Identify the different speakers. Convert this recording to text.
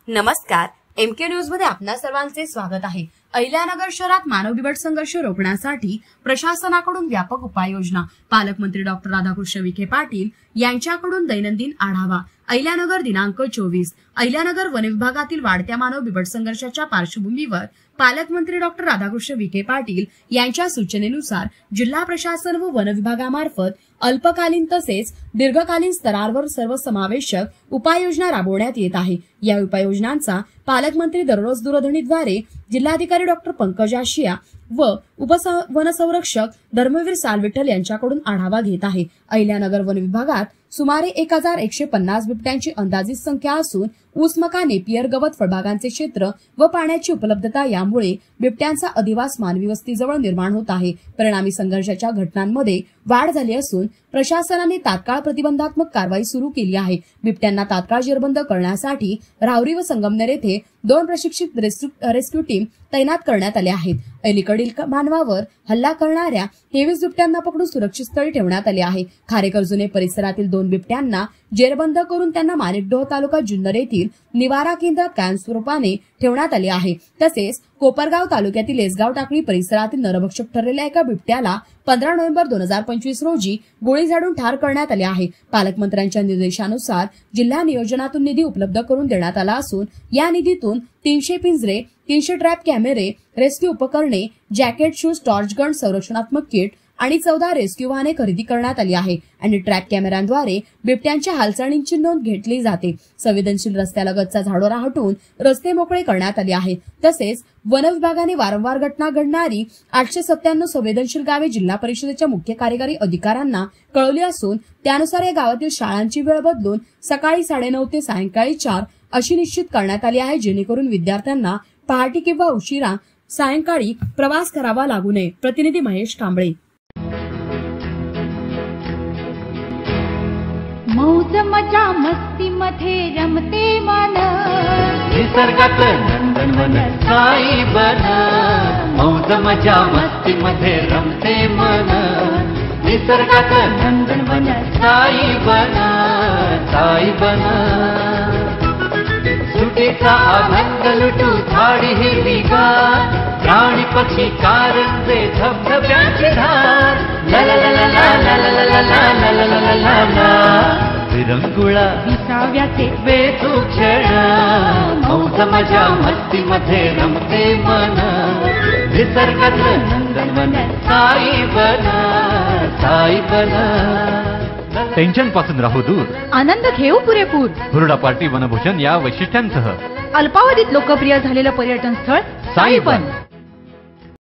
Speaker 1: नमस्कार, MK news मध्ये आपणा सर्वांचे स्वागत आहे। अहिल्यानगर शहरात मानव बिबट संघर्ष रोखण्यासाठी प्रशासनाकडून व्यापक उपाययोजना। पालकमंत्री डॉक्टर राधाकृष्ण विखे पाटील यांच्याकडून दैनंदिन आढावा। अहिल्यानगर दिनांक 24। अहिल्यानगर वन विभागातील वाढत्या मानव बिबट संघर्षाच्या पार्श्वभूमीवर पालकमंत्री डॉक्टर राधाकृष्ण विखे पाटील यांच्या सूचनेनुसार जिल्हा प्रशासन व वन विभागामार्फत अल्पकालीन तसेच दीर्घकालीन स्तरावर सर्वसमावेशक उपाययोजना राबवण्यात येत आहे। या उपाययोजनांचा पालकमंत्री दररोज दूरध्वनीद्वारे जिल्हाधिकारी डॉक्टर पंकज आशिया व उपवनसंरक्षक धर्मवीर सालविठ्ठल यांच्याकडून आढावा घेत आहे। अहिल्यानगर वन विभागात सुमारे 1150 बिबट्यांची अंदाजित संख्या असून ऊसमका, नेपियर, गवत, फळबागांचे क्षेत्र व पाण्याची उपलब्धता यामुळे बिबट्यांचा अधिवास मानवी वस्तीजवळ निर्माण होत आहे। परिणामी संघर्षाच्या घटनांमध्ये वाढ झाली असून प्रशासनाने तात्काळ प्रतिबंधात्मक कारवाई सुरू केली आहे। बिबट्यांना तात्काळ जेरबंद करण्यासाठी राहुरी व संगमनेर येथे 2 प्रशिक्षित रेस्क्यू टीम तैनात करण्यात आले आहेत। अलीकडील मानवावर हल्ला करणाऱ्या 23 बिबट्यांना पकडून सुरक्षित स्थळी ठेवण्यात आले आहे। खारेकरजुने परिसरातील 2 बिबट्यांना जेरबंद करून त्यांना माणिकडोह तालुका जुन्नर येथील निवारा केंद्रात कायमस्वरूपाने ठेवण्यात आले आहे। तसेच कोपरगाव तालुक्यातील एसगाव टाकळी परिसरातील नरभक्षक ठरलेल्या एका बिबट्याला 15 नोव्हेंबर 2025 रोजी गोळी झाडून ठार करण्यात आले आहे। पालकमंत्र्यांच्या निर्देशानुसार जिल्हा नियोजनातून निधी उपलब्ध करून देण्यात आला असून या निधीतून 300 पिंजरे, 300 ट्रॅप कॅमेरे, रेस्क्यू उपकरणे, जॅकेट, शूज, टॉर्च गन, संरक्षणात्मक किट आणि 14 रेस्क्यू वाहने खरेदी करण्यात आली आहे आणि ट्रॅप कॅमेऱ्यांद्वारे बिबट्यांच्या हालचालींची नोंद घेतली जाते। संवेदनशील रस्त्यालगतचा झाडोरा हटवून रस्ते मोकळे करण्यात आले आहेत। तसेच वन विभागाने वारंवार घटना घडणारी 897 संवेदनशील गावे जिल्हा परिषदेच्या मुख्य कार्यकारी अधिकाऱ्यांना कळवली असून त्यानुसार या गावातील शाळांची वेळ बदलून सकाळी 9:30 ते सायंकाळी 4 अशी निश्चित करण्यात आली आहे, जेणेकरून विद्यार्थ्यांना पहाटे किंवा उशिरा सायंकाळी प्रवास करावा लागू नये। प्रतिनिधी महेश कांबळे।
Speaker 2: मौज मजा मस्ती मध्ये रमते मन,
Speaker 3: निसर्गात नंदनवन साई बन। मौज मजा मस्ती मध्ये रमते मन, निसर्गात नंदनवन साई बन, साई बन। सुटीचा आनंद लुटू झाडी हिरवीगार, प्राणी पक्षी कारंजे धबधब्याची धार। ला ला ला ला ला ला ला ला ला ला ला ला ला। विरंगुळा
Speaker 2: विसाव्याचे
Speaker 3: वेचू क्षण, मौज मजा मस्ती मध्ये रमते मन, निसर्गात नंदनवन साई बन, साई बन।
Speaker 4: टेन्शन पासून राहू दूर,
Speaker 2: आनंद घेऊ पुरेपूर।
Speaker 4: हुरडा पार्टी वनभूषण या वैशिष्ट्यांसह
Speaker 2: अल्पावधीत लोकप्रिय झालेलं पर्यटन स्थळ साईबन।